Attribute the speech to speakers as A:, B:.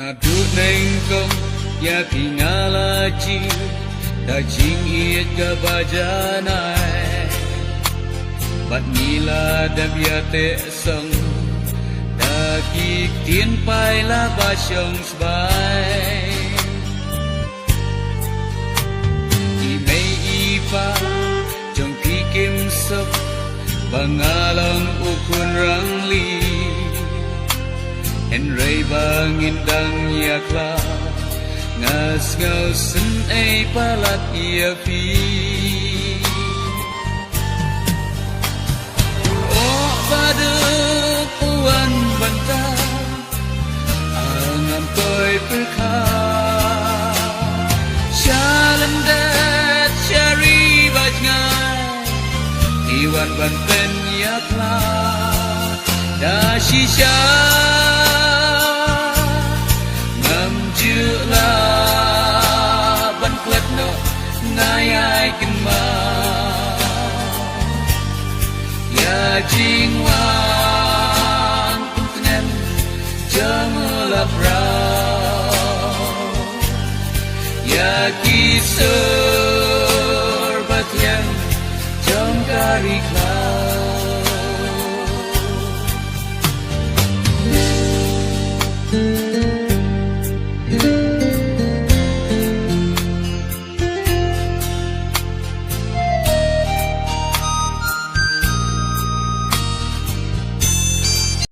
A: Nadu nengkong ya pingalaji da jingit ka bajanai Bat nila da biate sang da kik tien pai la ba shong sbai I mei I pa jong pi kim sop bangalang ukun rang li En ray bangin dang yakla ngas ngau sun ai palat ia pi O pada puan banta angam toy perkha shalan dat shari bajngai iwan banten yakla da shisha la ban klet no ngai ai kin ma ya jing wang nen jang la pra ya kisur bat yang jong kari